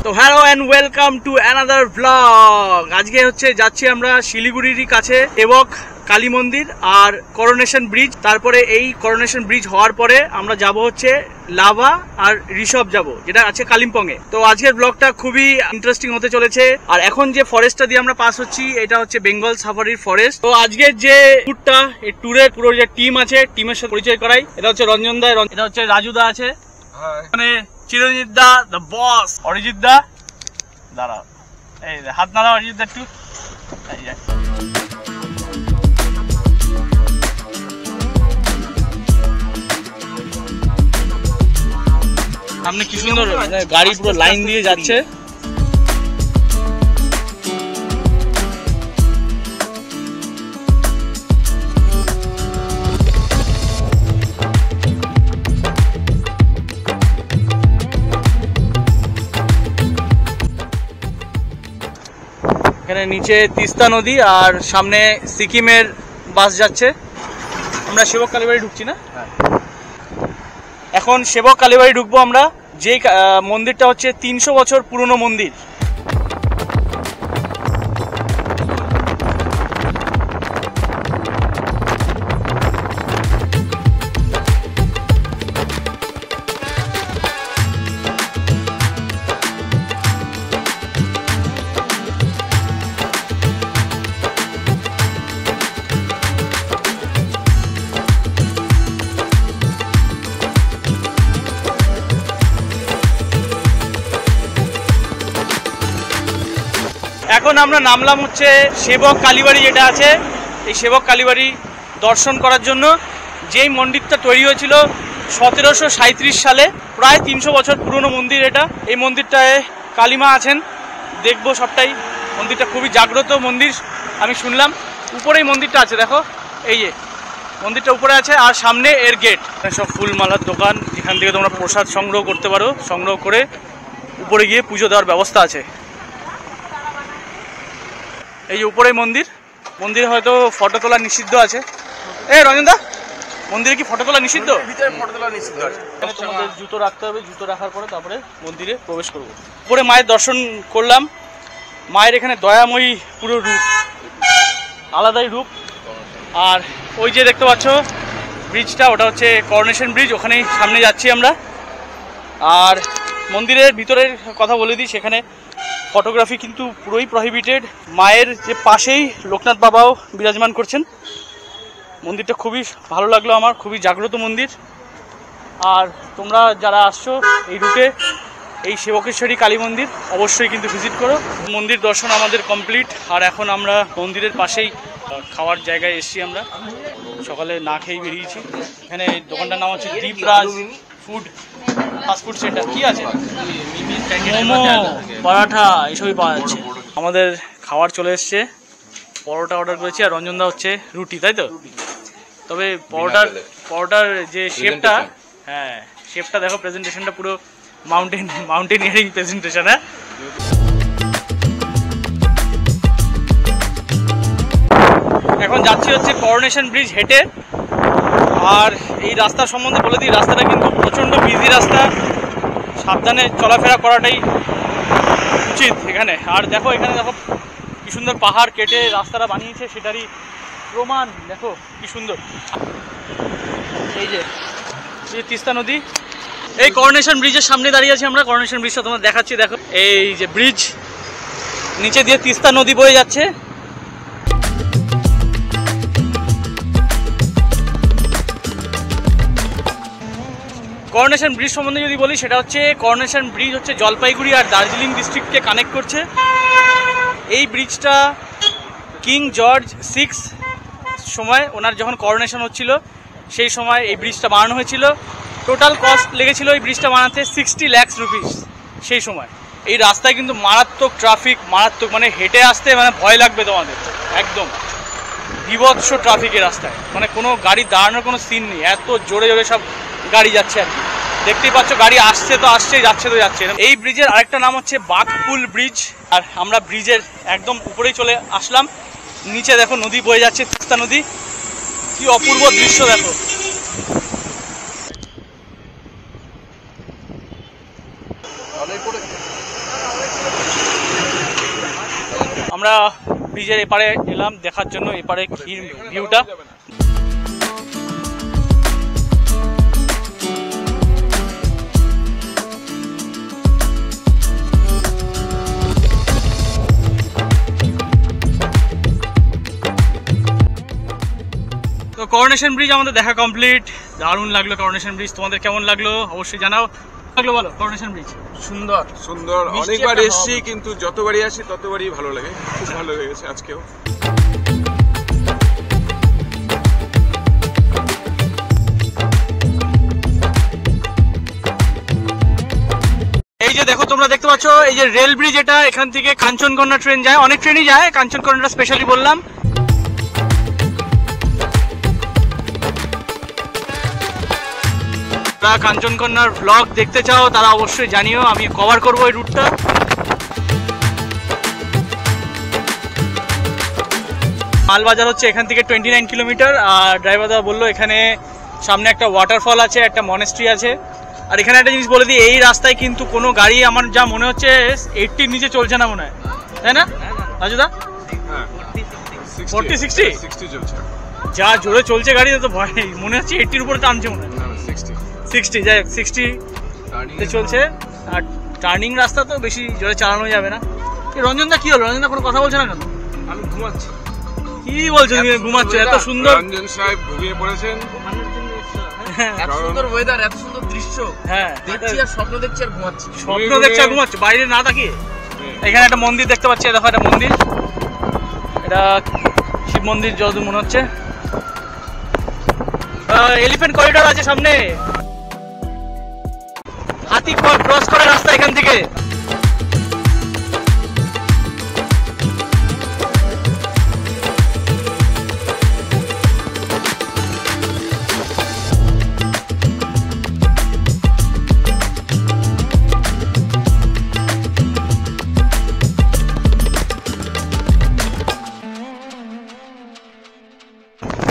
তো hello and welcome to another blog. আজকে হচ্ছে যাচ্ছি আমরা শিলিগুড়ির কাছে এবক কালী মন্দির আর করোনেশন ব্রিজ। তারপরে এই করোনেশন ব্রিজ হওয়ার পরে আমরা যাব হচ্ছে লাভা আর ঋষভ যাব, যেটা আছে কালিম্পং এ। তো আজকের ব্লগটা খুবই ইন্টারেস্টিং হতে চলেছে। আর এখন যে ফরেস্টটা দিয়ে আমরা পাস হচ্ছি এটা হচ্ছে বেঙ্গল সাফারির ফরেস্ট। তো আজকের যে ট্যুরটা, এই ট্যুরের পুরো যে টিম আছে, টিমের সাথে পরিচয় করাই। এটা হচ্ছে রঞ্জন দা, এটা হচ্ছে রাজু দা আছে, মানে চিরঞ্জিত দা দ্য বস, অরিজিৎ দা দাঁড়া, এই হাত নাড়া অরিজিৎ দা একটু। সামনে কি সুন্দর গাড়ি পুরো লাইন দিয়ে যাচ্ছে। এখানে নিচে তিস্তা নদী আর সামনে সিকিমের বাস যাচ্ছে। আমরা সেবক কালীবাড়ি ঢুকছি না, এখন সেবক কালীবাড়ি ঢুকবো আমরা। যে মন্দিরটা হচ্ছে 300 বছর পুরনো মন্দির। এখন আমরা নামলাম হচ্ছে সেবক কালীবাড়ি যেটা আছে, এই সেবক কালীবাড়ি দর্শন করার জন্য। যেই মন্দিরটা তৈরি হয়েছিল 1737 সালে, প্রায় 300 বছর পুরনো মন্দির এটা। এই মন্দিরটায় কালীমা আছেন, দেখবো সবটাই। মন্দিরটা খুবই জাগ্রত মন্দির, আমি শুনলাম। উপরেই মন্দিরটা আছে, দেখো এই যে মন্দিরটা উপরে আছে, আর সামনে এর গেট। সব ফুলমালার দোকান, যেখান থেকে তোমরা প্রসাদ সংগ্রহ করতে পারো। সংগ্রহ করে উপরে গিয়ে পুজো দেওয়ার ব্যবস্থা আছে। এই যে উপরে মন্দির, মন্দিরে হয়তো ফটো তোলা নিষিদ্ধ আছে। রঞ্জন দা, মন্দিরে কি ফটো তোলা নিষিদ্ধ? ভিতরে ফটো তোলা নিষিদ্ধ আছে। তোমাদের জুতো রাখতে হবে, জুতো রাখার পরে তারপরে মন্দিরে প্রবেশ করব। উপরে মায়ের দর্শন করলাম। মায়ের এখানে দয়াময়ী পুরো রূপ, আলাদাই রূপ। আর ওই যে দেখতে পাচ্ছ ব্রিজটা, ওটা হচ্ছে করোনেশন ব্রিজ, ওখানেই সামনে যাচ্ছি আমরা। আর মন্দিরের ভিতরের কথা বলে দিই, সেখানে ফটোগ্রাফি কিন্তু পুরোই প্রহিবিটেড। মায়ের যে পাশেই লোকনাথ বাবাও বিরাজমান করছেন। মন্দিরটা খুবই ভালো লাগলো আমার, খুবই জাগ্রত মন্দির। আর তোমরা যারা আসছো এই রুটে, এই সেবকেশ্বরী কালী মন্দির অবশ্যই কিন্তু ভিজিট করো। মন্দির দর্শন আমাদের কমপ্লিট। আর এখন আমরা মন্দিরের পাশেই খাওয়ার জায়গায় এসেছি। আমরা সকালে না খেয়েই বেরিয়েছি। এখানে দোকানটার নাম হচ্ছে দীপরাজ ফুড ফাস্টফুড সেন্টার। কি আছে? মোমো, পরাঠা এসবই পাওয়া যাচ্ছে। আমাদের খাবার চলে এসছে, পরোটা অর্ডার করেছি, আর রঞ্জনদা হচ্ছে রুটি, তাই তো? তবে পরোটার যে শেপটা, হ্যাঁ শেপটা দেখো, প্রেজেন্টেশনটা পুরো মাউন্টেনিয়ারিং প্রেজেন্টেশন। হ্যাঁ, এখন যাচ্ছি হচ্ছে করোনেশন ব্রিজ হেঁটে। আর এই রাস্তার সম্বন্ধে বলে দিই, রাস্তাটা কিন্তু প্রচণ্ড বিজি রাস্তা, সাবধানে চলাফেরা করাটাই উচিত এখানে। আর দেখো এখানে দেখো কি সুন্দর পাহাড় কেটে রাস্তাটা বানিয়েছে, সেটারই প্রমাণ দেখো কি সুন্দর। এই যে তিস্তা নদী, এই করোনেশন ব্রিজের সামনে দাঁড়িয়ে আছি আমরা। করোনেশন ব্রিজটা তোমাদের দেখাচ্ছি, দেখো এই যে ব্রিজ, নিচে দিয়ে তিস্তা নদী বয়ে যাচ্ছে। করোনেশন ব্রিজ সম্বন্ধে যদি বলি, সেটা হচ্ছে করোনেশন ব্রিজ হচ্ছে জলপাইগুড়ি আর দার্জিলিং ডিস্ট্রিক্টকে কানেক্ট করছে। এই ব্রিজটা কিং জর্জ 6 সময়, ওনার যখন করোনেশন হচ্ছিল সেই সময় এই ব্রিজটা বানানো হয়েছিল। টোটাল কস্ট লেগেছিল এই ব্রিজটা বানাতে 60 লাখ রুপিস সেই সময়। এই রাস্তায় কিন্তু মারাত্মক ট্রাফিক, মারাত্মক, মানে হেঁটে আসতে মানে ভয় লাগবে তোমাদের। একদম বিভৎস ট্রাফিক এই রাস্তায়, মানে কোনো গাড়ি দাঁড়ানোর কোনো সিন নেই, এত জোরে জোরে সব গাড়ি যাচ্ছে আর কি। দেখতেই পাচ্ছ গাড়ি আসছে তো আসছে, যাচ্ছে তো যাচ্ছে। এই ব্রিজের আরেকটা নাম হচ্ছে বাঘপুল ব্রিজ। আর আমরা ব্রিজের একদম উপরেই চলে আসলাম। নিচে দেখো নদী বয়ে যাচ্ছে, তিস্তা নদী, কি অপূর্ব দৃশ্য দেখো। আমরা ব্রিজের এপারে এলাম দেখার জন্য, এপারে কি ভিউটা। তো করোনেশন ব্রিজ আমাদের দেখা কমপ্লিট, দারুণ লাগলো করোনেশন ব্রিজ। তোমাদের কেমন লাগলো অবশ্যই জানাও। লাগলো বলো করোনেশন ব্রিজ? সুন্দর সুন্দর, অনেকবার এসেছি কিন্তু যতবারই আসি ততবারই ভালো লাগে, খুব ভালো লেগেছে আজকেও। এই যে দেখো তোমরা দেখতে পাচ্ছ এই যে রেল ব্রিজ, এটা এখান থেকে কাঞ্চনকন্যা ট্রেন যায়, অনেক ট্রেনই যায়, কাঞ্চনকন্যাটা স্পেশালি বললাম। যারা কাঞ্চনকন্যার ব্লগ দেখতে চাও তারা অবশ্যই জানিও, আমি কভার করবো এই রুটটা। মালবাজার হচ্ছে এখান থেকে 29 কিলোমিটার। আর ড্রাইভার দাদা বললো এখানে সামনে একটা ওয়াটারফল আছে, একটা মনেস্ট্রি আছে। আর এখানে একটা জিনিস বলে দিই, এই রাস্তায় কিন্তু কোনো গাড়ি আমার যা মনে হচ্ছে 80-র নিচে চলছে না মনে হয়, তাই না রাজুদা? 40-60 চলছে, যা জোরে চলছে গাড়ি, তো ভয় মনে হচ্ছে 80-র উপরে টানছে মনে হয়। 60 যাই হোক 60 চলছে। আর টার্নিং রাস্তা তো বেশি জোরে চালানো যাবে না। রঞ্জন দা কি হলো? রঞ্জন দা কোনো কথা বলছে না কেন? আমি ঘুমাচ্ছি। কি বলছো তুমি ঘুমাচ্ছ? এত সুন্দর রঞ্জন সাহেব ঘুমিয়ে পড়েছেন। এত সুন্দর ওয়েদার, এত সুন্দর দৃশ্য, হ্যাঁ দেখছি আর স্বপ্ন দেখছি আর ঘুমাচ্ছি। স্বপ্ন দেখছি আর ঘুমাচ্ছ বাইরে না তাকিয়ে। এখানে একটা মন্দির দেখতে পাচ্ছি, দেখো একটা মন্দির, এটা শিব মন্দির যতদূর মনে হচ্ছে। এলিফ্যান্ট করিডোর আছে সামনে, হাতি ক্রস করার রাস্তা এখান থেকে।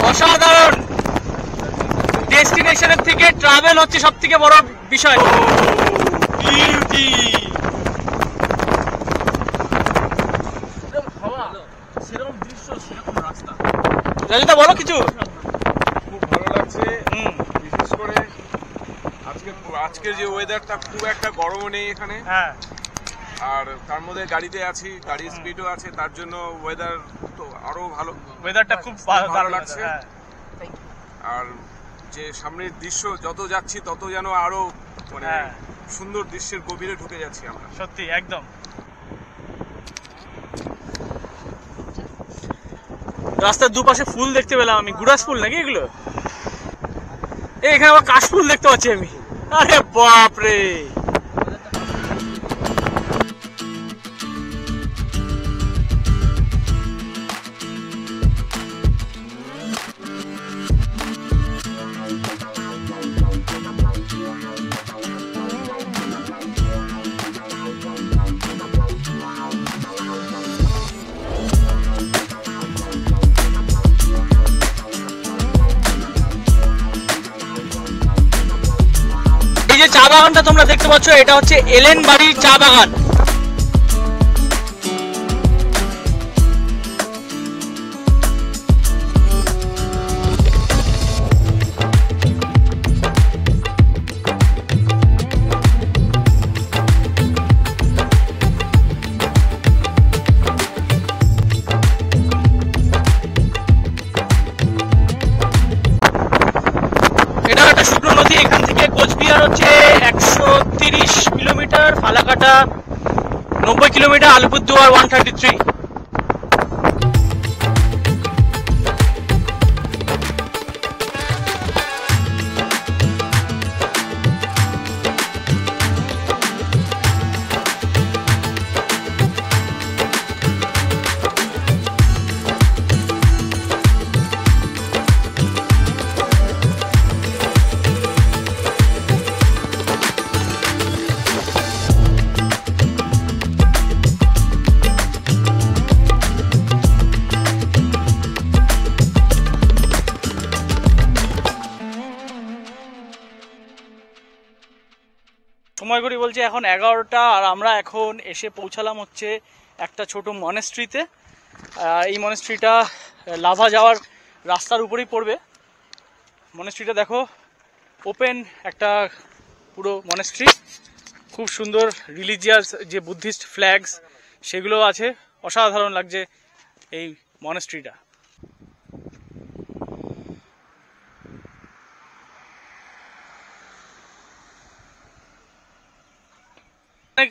অসাধারণ, ডেস্টিনেশনের থেকে ট্রাভেল হচ্ছে সব থেকে বড় বিষয়। বিউটি, সেরকম দৃশ্য, সেরকম রাস্তা। রাজুদা বলো কিছু। খুব ভালো লাগছে, বিশেষ করে আজকের যে ওয়েদারটা, খুব একটা গরমও নেই এখানে। হ্যাঁ, আর তার মধ্যে গাড়িতে আছি, গাড়ির স্পিডও আছে, তার জন্য ওয়েদার তো আরো ভালো, ওয়েদারটা খুব ভালো লাগছে। হ্যাঁ। আর যে সামনের দৃশ্য যত যাচ্ছি তত যেন আরো মানে সুন্দর দৃশ্যের গভীরে ঢুকে যাচ্ছি আমরা, সত্যি একদম। রাস্তার দুপাশে ফুল দেখতে পেলাম আমি, গুড়াস ফুল নাকি এগুলো? এখানে আবার কাশ ফুল দেখতে পাচ্ছি আমি। আরে বাপরে, যে চা বাগানটা তোমরা দেখতে পাচ্ছ এটা হচ্ছে এলেন বাড়ির চা বাগান। এটা একটা শুকনো নদী, এখান থেকে কোচবিহার হচ্ছে 130 কিলোমিটার, ফালাকাটা 90 কিলোমিটার, আলিপুরদুয়ার 133। সময় করি বলছে এখন 11টা, আর আমরা এখন এসে পৌঁছালাম হচ্ছে একটা ছোট মনেস্ট্রিতে। এই মনেস্ট্রিটা লাভা যাওয়ার রাস্তার উপরেই পড়বে। মনেস্ট্রিটা দেখো, ওপেন একটা পুরো মনেস্ট্রি, খুব সুন্দর রিলিজিয়াস যে বুদ্ধিস্ট ফ্ল্যাগস সেগুলো আছে, অসাধারণ লাগছে এই মনেস্ট্রিটা।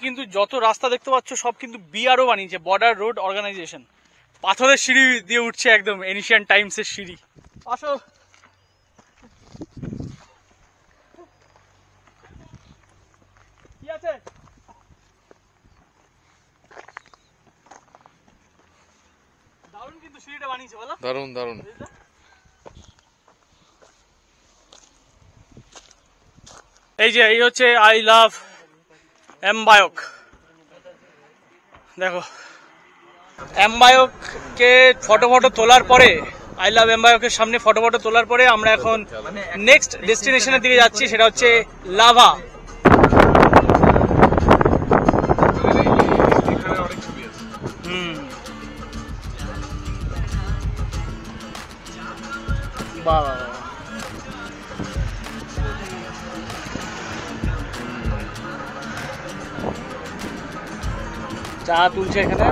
কিন্তু যত রাস্তা দেখতে পাচ্ছ সব কিন্তু বিআরও বানিয়েছে, বর্ডার রোড অর্গানাইজেশন। পাথরের সিঁড়ি দিয়ে উঠছে, একদম এনশিয়ান টাইমসের সিঁড়ি। আসো, কি আছে? দারুণ কিন্তু সিঁড়িটা বানিয়েছে, বলো? দারুণ দারুণ। এই যে এই হচ্ছে আই লাভ এমবায়ক। দেখো, এমবায়ককে ফটো তোলার পরে, আই লাভ এমবায়কের সামনে ফটো তোলার পরে আমরা এখন নেক্সট ডেস্টিনেশনের দিকে যাচ্ছি, সেটা হচ্ছে লাভা। বাহ, চা তুলছে এখানে।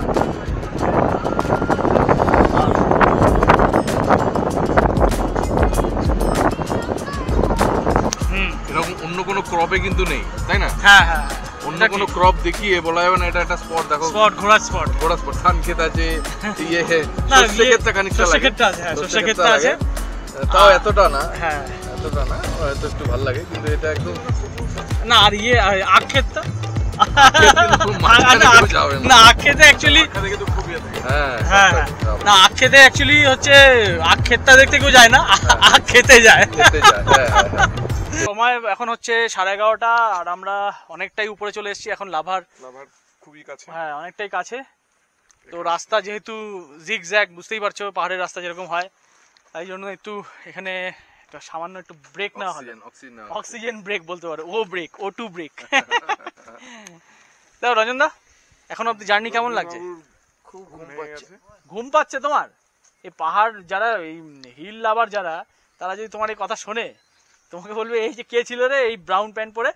এরকম অন্য কোনো ক্রপে কিন্তু নেই, তাই না? হ্যাঁ হ্যাঁ, অন্য কোনো ক্রপ দেখিয়ে বলা যাবে না এটা একটা স্পট। দেখো, স্পট, ঘোড়ার স্পট, ধান ক্ষেত আছে, ইয়ে সর্ষে ক্ষেতটা খানিকটা লাগে, সর্ষে ক্ষেতটা আছে, তাও এতটা না, হ্যাঁ এতটা না, হয়তো একটু ভালো লাগে, কিন্তু এটা একদম না। আর ইয়ে আখ ক্ষেতটা যাবে না, আখ খেতে অ্যাকচুয়ালি, হ্যাঁ না, আখ খেতে অ্যাকচুয়ালি হচ্ছে আখ ক্ষেতটা দেখতে কেউ যায় না, আখ খেতে যায়। সময় এখন হচ্ছে 11:30, আর আমরা অনেকটাই উপরে চলে এসেছি এখন লাভার খুবই কাছে, হ্যাঁ অনেকটাই কাছে। তো রাস্তা যেহেতু জিগজ্যাগ, বুঝতেই পারছো পাহাড়ের রাস্তা যেরকম হয়, তাই জন্য একটু এখানে সামান্য একটু ব্রেক নেওয়া হলো, অক্সিজেন ব্রেক বলতে পারো, O2 ব্রেক। দেখো রঞ্জন দা, এখন অব্দি জার্নি কেমন লাগছে? খুব ঘুম পাচ্ছে। ঘুম পাচ্ছে তোমার? এই পাহাড় যারা, এই হিল লাভার যারা, তারা যদি তোমার এই কথা শোনে, তোমাকে বলবে এই যে কে ছিল রে এই ব্রাউন প্যান্ট পরে,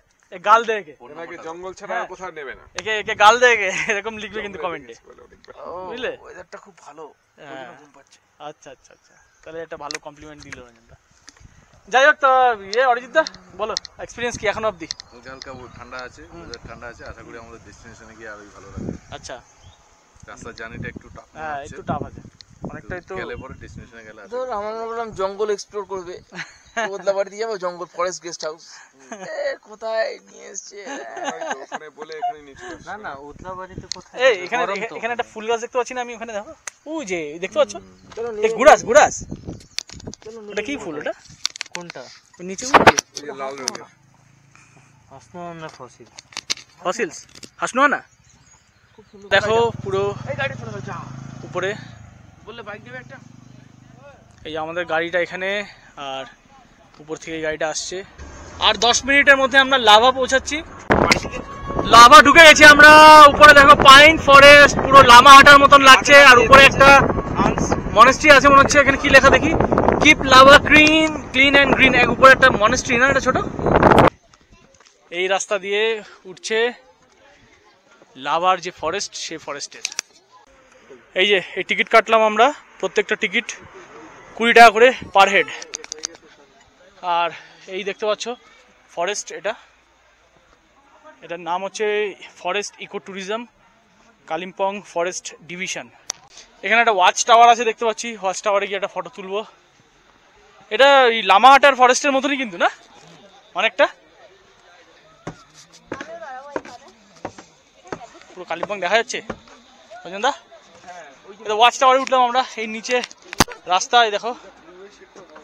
গাল দেগে, ওনাকে জঙ্গল ছাড়া আর কোথাও নেবে না, একে গাল দেগে, এরকম লিখবে কিন্তু কমেন্টে, বুঝলে? ওয়েদারটা খুব ভালো, ঘুম পাচ্ছে। আচ্ছা আচ্ছা আচ্ছা, তাহলে একটা ভালো কমপ্লিমেন্ট দিল রঞ্জনদা। যাই হোক, তো অরিজিৎ দা বলো, এক্সপিরিয়েন্স কি এখন অবধি? হালকা ঠান্ডা আছে, ঠান্ডা আছে, আশা করি আমাদের ডেস্টিনেশনে গিয়ে আরোই ভালো লাগবে। আচ্ছা, রাস্তার জার্নিটা একটু টাফ, হ্যাঁ একটু টাফ আছে, অনেকটাই তো গেলে পরে ডেস্টিনেশনে গেলে ধর আমরা বললাম জঙ্গল এক্সপ্লোর করবে, বদলাবাড়ি দিয়ে যাবো জঙ্গল, ফরেস্ট গেস্ট হাউস কোথায় নিয়ে এসছে ওখানে বলে এখানে নিচে না না ওদলাবাড়িতে কোথায়? এই এখানে এখানে একটা ফুল গাছ দেখতে পাচ্ছি না আমি, ওখানে দেখো, ওই যে দেখতে পাচ্ছ, গুড়াস, ওটা কি ফুল? ওটা কোনটা? নিচে লাল রঙের হাসনোয়ান না ফসিল? ফসিলস, হাসনোয়ানা। দেখো পুরো এই গাড়ি চলে যা উপরে, বললে বাইক দেবে একটা। এই যে আমাদের গাড়িটা এখানে, আর উপর থেকে গাড়িটা আসছে। আর 10 মিনিটের মধ্যে আমরা লাভা পৌঁছাচ্ছি। লাভা ঢুকে গেছি আমরা। উপরে দেখো পাইন ফরেস্ট, পুরো লামা হাঁটার মতন লাগছে। আর উপরে একটা মনেস্ট্রি আছে মনে হচ্ছে, এখানে কি লেখা দেখি, keep lava clean and green. এক উপরে একটা মনেস্ট্রি না, এটা ছোট। এই রাস্তা দিয়ে উঠছে লাভার যে ফরেস্ট, সেই ফরেস্টের। এই যে এই টিকিট কাটলাম আমরা, প্রত্যেকটা টিকিট 20 টাকা করে পার হেড। আর এই দেখতে পাচ্ছ ফরেস্ট, এটার নাম হচ্ছে forest eco tourism Kalimpong forest division. এখানে একটা ওয়াচ টাওয়ার আছে দেখতে পাচ্ছি, ওয়াচ টাওয়ারে গিয়ে একটা ফটো তুলবো। এটা এই লামাহাটার ফরেস্টের মতনই কিন্তু না, অনেকটা পুরো কালিম্পং দেখা যাচ্ছে। দা এটা ওয়াচ টাওয়ারে উঠলাম আমরা। এই নিচে রাস্তায় দেখো,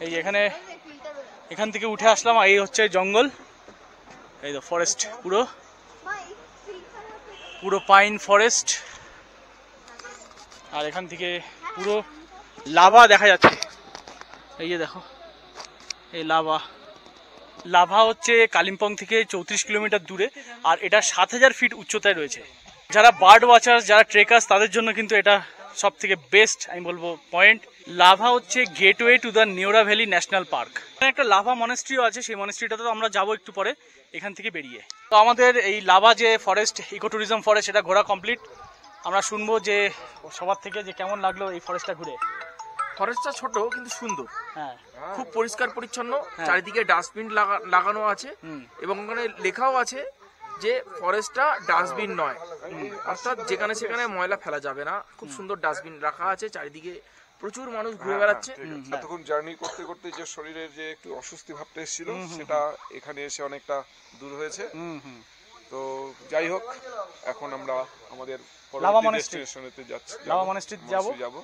এই এখান থেকে উঠে আসলাম। এই হচ্ছে জঙ্গল, এই তো ফরেস্ট, পুরো পাইন ফরেস্ট। আর এখান থেকে পুরো লাভা দেখা যাচ্ছে। এই যে দেখো, এই লাভা হচ্ছে কালিম্পং থেকে 34 কিলোমিটার দূরে, আর এটা 7000 ফিট উচ্চতায় রয়েছে। যারা বার্ড ওয়াচার্স, যারা ট্রেকার্স, তাদের জন্য কিন্তু এটা সব থেকে বেস্ট আমি বলবো পয়েন্ট, লাভা হচ্ছে gateway to the Neora valley national park. এখানে একটা লাভা মনেস্ট্রিও আছে, সেই মনেস্ট্রিটাতে তো আমরা যাবো একটু পরে এখান থেকে বেরিয়ে। তো আমাদের এই লাভা যে ফরেস্ট, ইকো ট্যুরিজম ফরেস্ট, সেটা ঘোরা কমপ্লিট। আমরা শুনবো যে সবার থেকে যে কেমন লাগলো এই ফরেস্টটা ঘুরে। ফরেস্টটা ছোট কিন্তু সুন্দর, হ্যাঁ খুব পরিষ্কার পরিচ্ছন্ন, চারিদিকে ডাস্টবিন লাগানো আছে এবং ওখানে লেখাও আছে যে ফরেস্টটা ডাস্টবিন নয়, অর্থাৎ যেখানে সেখানে ময়লা ফেলা যাবে না। খুব সুন্দর ডাস্টবিন রাখা আছে, চারিদিকে প্রচুর মানুষ ঘুরে বেড়াচ্ছে। এতক্ষণ জার্নি করতে করতে যে শরীরের যে একটু অস্বস্তি ভাবটা এসেছিল সেটা এখানে এসে অনেকটা দূর হয়েছে। তো যাই হোক, এখন আমরা আমাদের লাভা পরবর্তী মনেস্ট্রি ডেস্টিনেশনেতে যাচ্ছি, লাভা মনেস্ট্রিতে যাবো।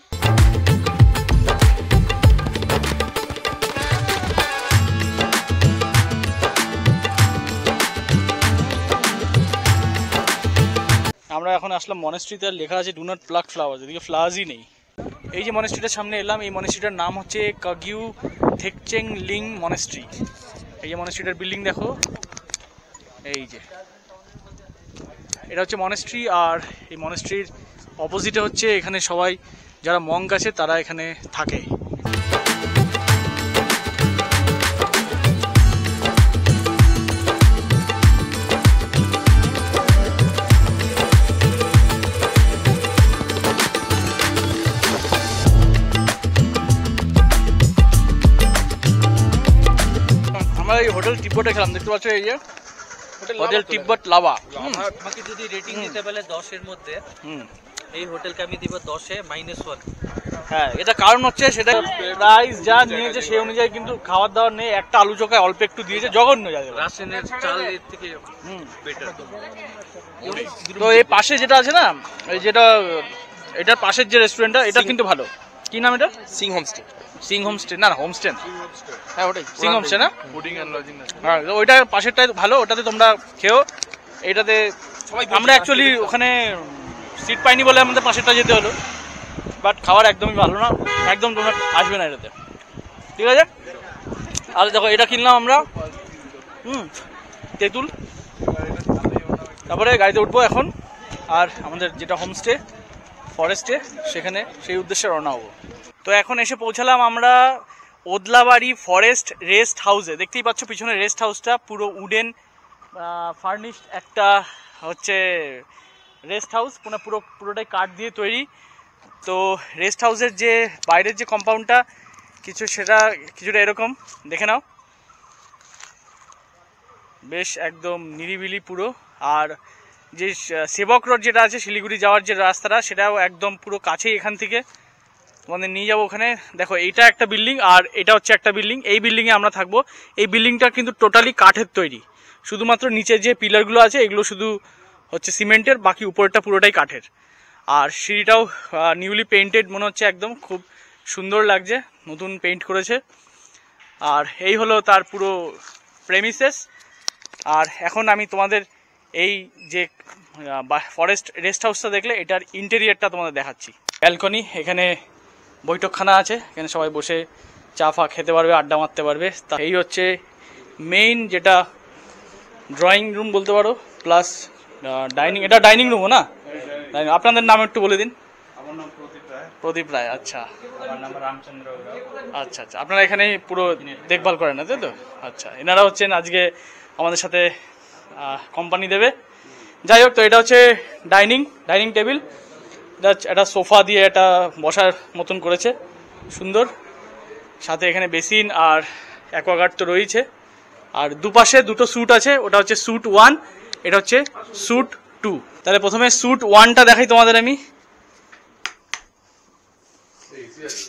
আমরা এখন আসলাম মনেস্ট্রিতে, লেখা আছে ডু নট প্লাক ফ্লাওয়ার্স, এদিকে ফ্লাওয়ার্সই নেই। এই যে মনেস্ট্রিটার সামনে এলাম, এই মনেস্ট্রিটার নাম হচ্ছে কাগিউ থেকচেং লিং মনেস্ট্রি। এই যে মনেস্ট্রিটার বিল্ডিং দেখো, এই যে এটা হচ্ছে মনেস্ট্রি। আর এই মনেস্ট্রির অপোজিটে হচ্ছে এখানে সবাই যারা মঙ্ক আছে তারা এখানে থাকে। আমরা এই হোটেল তিব্বতে খেলাম, দেখতে পাচ্ছ এই যে হোটেল তিব্বত লাভা। আমাকে যদি রেটিং দিতে বলে 10 এর মধ্যে এই হোটেলকে আমি দিব 10 এ -1। হ্যাঁ, এটা কারণ হচ্ছে সেটা প্রাইস যা নিয়েছে সেই অনুযায়ী কিন্তু খাবার দাবার নেই। একটা আলু চোখায় অল্প একটু দিয়েছে, জঘন্য জায়গা। রাশনের চাল এর থেকে বেটার। তো এই পাশে যেটা আছে না, এই যেটা এটার পাশের যে রেস্টুরেন্টটা, এটা কিন্তু ভালো। কি নাম এটা? সিং হোমস্টে। সিং হোমস্টে? না না, হোমস্টে না, হ্যাঁ ওটাই সিং হোমস্টে না? Fooding and lodging. হ্যাঁ, ওইটার পাশেরটাই ভালো, ওটাতে তোমরা খেও। এটাতে আমরা অ্যাকচুয়ালি ওখানে সিট পাইনি বলে আমাদের পাশেরটা যেতে হলো, বাট খাবার একদমই ভালো না, একদম তোমরা আসবে না এটাতে, ঠিক আছে? আর দেখো এটা কিনলাম আমরা, তেঁতুল। তারপরে গাড়িতে উঠবো এখন, আর আমাদের যেটা হোমস্টে ফরেস্টে, সেখানে সেই উদ্দেশ্যে রওনা হবো। তো এখন এসে পৌঁছালাম আমরা ওদলাবাড়ি ফরেস্ট রেস্ট হাউসে। দেখতেই পাচ্ছ পিছনে রেস্ট হাউসটা, পুরো উডেন ফার্নিশড একটা হচ্ছে রেস্ট হাউস, পুরোটাই কাঠ দিয়ে তৈরি। তো রেস্ট হাউসের যে বাইরের যে কম্পাউন্ডটা কিছুটা এরকম, দেখে নাও, বেশ একদম নিরিবিলি পুরো। আর যে সেবক রোড যেটা আছে শিলিগুড়ি যাওয়ার যে রাস্তাটা, সেটাও একদম পুরো কাছেই এখান থেকে, তোমাদের নিয়ে যাবো ওখানে। দেখো এইটা একটা বিল্ডিং আর এটা হচ্ছে একটা বিল্ডিং, এই বিল্ডিংয়ে আমরা থাকবো। এই বিল্ডিংটা কিন্তু টোটালি কাঠের তৈরি, শুধুমাত্র নিচের যে পিলারগুলো আছে এগুলো শুধু হচ্ছে সিমেন্টের, বাকি উপরটা পুরোটাই কাঠের। আর সিঁড়িটাও নিউলি পেইন্টেড মনে হচ্ছে, একদম খুব সুন্দর লাগছে, নতুন পেইন্ট করেছে। আর এই হলো তার পুরো প্রেমিসেস। আর এখন আমি তোমাদের এই যে ফরেস্ট রেস্ট হাউসটা দেখলে, এটার ইন্টেরিয়ারটা তোমাদের দেখাচ্ছি। ব্যালকনি, এখানে বৈঠকখানা আছে, এখানে সবাই বসে চা ফা খেতে পারবে, আড্ডা মারতে পারবে। তা এই হচ্ছে মেইন যেটা ড্রয়িং রুম বলতে পারো, প্লাস ডাইনিং। এটা ডাইনিং রুমও না? আপনাদের নাম একটু বলে দিন। আমার নাম প্রদীপ রায়। প্রদীপ রায়, আচ্ছা। আমার নাম রামচন্দ্র। আচ্ছা আচ্ছা, আপনারা এখানে পুরো দেখভাল করেন না, তাই তো? আচ্ছা, এনারা হচ্ছেন আজকে আমাদের সাথে কোম্পানি দেবে। যাই হোক, তো এটা হচ্ছে ডাইনিং টেবিল। এটা সোফা দিয়ে এটা বসার মতন করেছে, সুন্দর। সাথে এখানে বেসিন আর অ্যাকোয়াগার্ড তো রয়েছে। আর দুপাশে দুটো স্যুট আছে, ওটা হচ্ছে স্যুট 1, এটা হচ্ছে স্যুট 2। তাহলে প্রথমে স্যুট 1টা দেখাই তোমাদের আমি।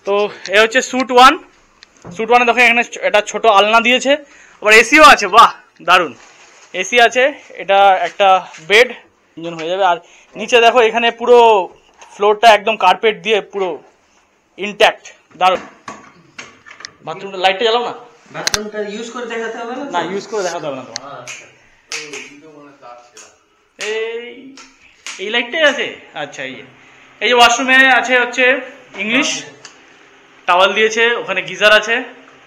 তো এ হচ্ছে স্যুট 1। স্যুট 1-এ দেখো এখানে এটা ছোট আলনা দিয়েছে, আবার এসিও আছে, বাহ দারুণ এসি আছে। এটা একটা বেড, তিনজন হয়ে যাবে। আর নিচে দেখো এখানে পুরো ফ্লোরটা একদম কার্পেট দিয়ে পুরো ইনট্যাক্ট, দারুণ। বাথরুমটা লাইটটা জ্বালাও না। বাথরুমটা ইউজ করে দেখাতে হবে না? না, ইউজ করে দেখাতে হবে না তোমার। এই লাইটটাই আছে, আচ্ছা। এই যে ওয়াশরুমে আছে হচ্ছে ইংলিশ টাওয়াল দিয়েছে, ওখানে গিজার আছে,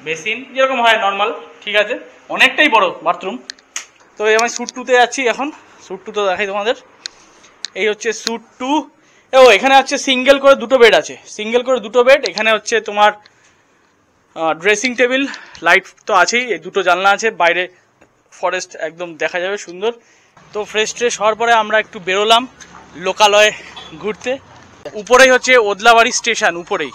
বেসিন যেরকম হয় নর্মাল, ঠিক আছে। অনেকটাই বড় বাথরুম। তো আমি স্যুট 2-তে যাচ্ছি এখন। স্যুট 2 তো দেখাই তোমাদের। এই হচ্ছে স্যুট 2, ও এখানে হচ্ছে সিঙ্গেল করে দুটো বেড আছে, সিঙ্গেল করে দুটো বেড। এখানে হচ্ছে তোমার ড্রেসিং টেবিল, লাইট তো আছেই, এই দুটো জানলা আছে, বাইরে ফরেস্ট একদম দেখা যাবে সুন্দর। তো ফ্রেশ ট্রেশ হওয়ার পরে আমরা একটু বেরোলাম লোকালয়ে ঘুরতে। উপরেই হচ্ছে ওদলাবাড়ি স্টেশন, উপরেই।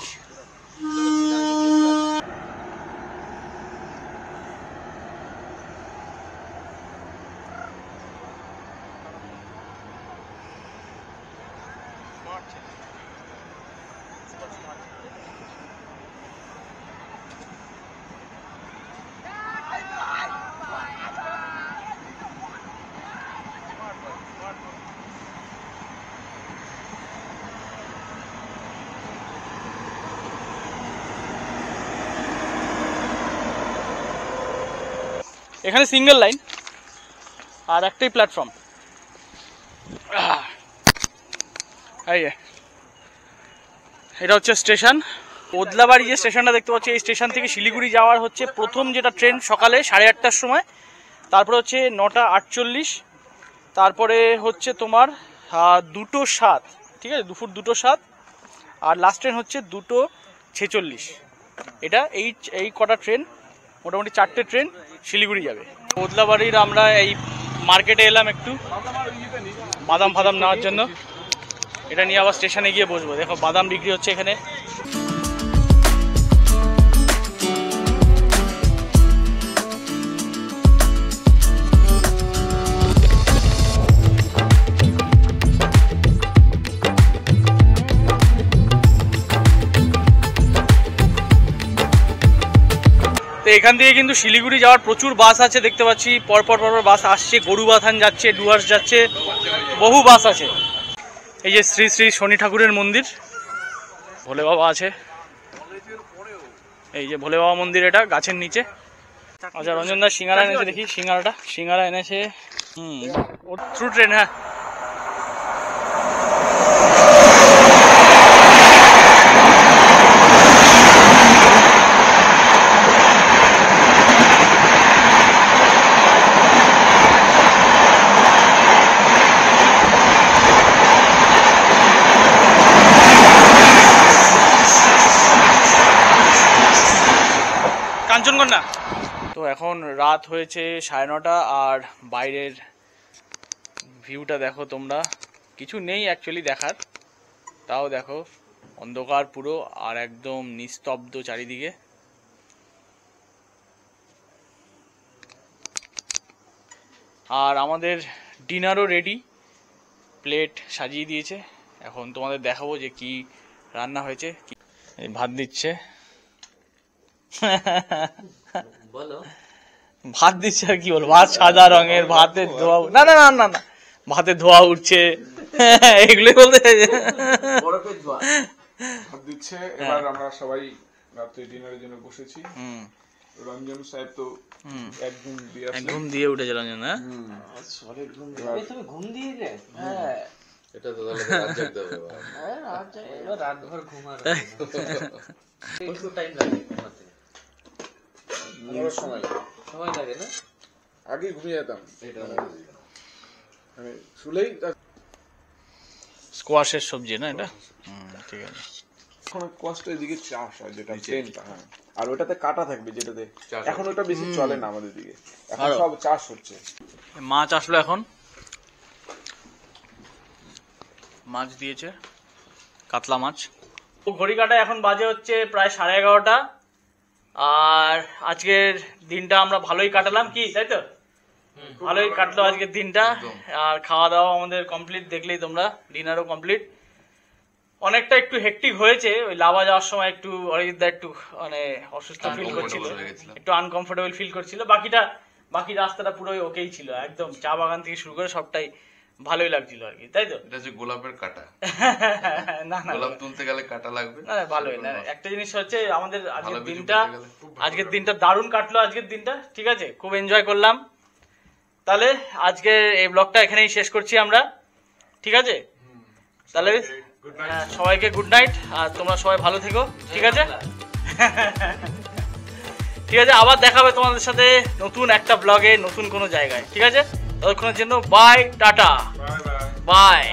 এখানে সিঙ্গেল লাইন আর একটাই প্ল্যাটফর্ম। এই এটা হচ্ছে স্টেশন ওদলাবাড়ি। যে স্টেশনটা দেখতে পাচ্ছি, এই স্টেশন থেকে শিলিগুড়ি যাওয়ার হচ্ছে প্রথম যেটা ট্রেন সকালে 8:30টার সময়, তারপরে হচ্ছে 9:48, তারপরে হচ্ছে তোমার 2:07, ঠিক আছে, দুপুর 2:07, আর লাস্ট ট্রেন হচ্ছে 2:46। এটা এই কটা ট্রেন, মোটামুটি 4টে ট্রেন শিলিগুড়ি যাবে। ওদলাবাড়ির আমরা এই মার্কেটে এলাম একটু বাদাম ফাদাম নেওয়ার জন্য। এটা নিয়ে আবার স্টেশনে গিয়ে বসবো। দেখো বাদাম বিক্রি হচ্ছে এখানে। তো এখান থেকে কিন্তু শিলিগুড়ি যাওয়ার প্রচুর বাস আছে, দেখতে পাচ্ছি পরপর বাস আসছে। গরুবাথান যাচ্ছে, ডুয়ার্স যাচ্ছে, বহু বাস আছে। এই যে শ্রী শ্রী শনি ঠাকুরের মন্দির, ভোলে বাবা আছে। এই যে ভোলে বাবা মন্দির, এটা গাছের নিচে। আচ্ছা রঞ্জন দা সিঙ্গারা এনেছে, দেখি সিঙ্গারা এনেছে। থ্রু ট্রেন, হ্যাঁ। কাঞ্চনকন্যা। তো এখন রাত হয়েছে 9:30, আর বাইরের ভিউটা দেখো তোমরা। কিছু নেই অ্যাকচুয়ালি দেখার, তাও দেখো অন্ধকার পুরো, আর একদম নিস্তব্ধ চারিদিকে। আর আমাদের ডিনারও রেডি, প্লেট সাজিয়ে দিয়েছে। এখন তোমাদের দেখাবো যে কি রান্না হয়েছে। ভাত দিচ্ছে, বলো। ভাত দিচ্ছে আর কি বলবো, ভাত সাদা রঙের, ভাতের ধোয়া, না না না না না, ভাতের ধোয়া উঠছে, এগুলোই বলতে ভাত দিচ্ছে। এবার আমরা সবাই রাত্রে ডিনারের জন্য বসেছি। রঞ্জন সাহেব তো এক ঘুম দিয়ে উঠেছে রঞ্জন। হ্যাঁ তুমি ঘুম দিয়ে দিলে? হ্যাঁ, এটা তো তাহলে রাত জাগতে হবে। রাতভর ঘুমার একটু টাইম লাগে ঘুমাতে। সময় লাগে না? আগে ঘুমিয়ে যেতাম, শুলেই। স্কোয়াশের সবজি না এটা? ঠিক আছে। এখন কষ্ট এদিকে চাষ হয়, যেটা প্লেনটা, হ্যাঁ, আর ওটাতে কাটা থাকবে, যেটাতে এখন ওটা বেশি চলে না আমাদের দিকে, এখন সব চাষ হচ্ছে। মাছ আসলো, এখন মাছ দিয়েছে, কাতলা মাছ। ঘড়ি কাটা এখন বাজে হচ্ছে প্রায় 11:30, আর আজকের দিনটা আমরা ভালোই কাটালাম, কি তাই তো? ভালোই কাটলো আজকের দিনটা। আর খাওয়া দাওয়া আমাদের কমপ্লিট, দেখলেই তোমরা, ডিনারও কমপ্লিট। অনেকটা একটু হেক্টিক হয়েছে, ওই লাভা যাওয়ার সময় একটু অরিজিৎদা একটু মানে অসুস্থ ফিল করছিল, একটু আনকমফোর্টেবল ফিল করছিল। বাকি রাস্তাটা পুরোই ওকেই ছিল, একদম চা বাগান থেকে শুরু করে সবটাই ভালোই লাগছিল আর কি, তাই তো? এটা হচ্ছে গোলাপের কাটা। না না, গোলাপ তুলতে গেলে কাটা লাগবে। না ভালোই না। একটা জিনিস হচ্ছে আমাদের আজকের দিনটা দারুণ কাটলো, আজকের দিনটা, ঠিক আছে, খুব এনজয় করলাম। তাহলে আজকের এই ব্লগটা এখানেই শেষ করছি আমরা, ঠিক আছে? তাহলে সবাইকে গুড নাইট, আর তোমরা সবাই ভালো থেকো, ঠিক আছে? ঠিক আছে, আবার দেখা হবে তোমাদের সাথে নতুন একটা ব্লগে, নতুন কোনো জায়গায়, ঠিক আছে? ততক্ষণের জন্য বাই, টাটা, বাই।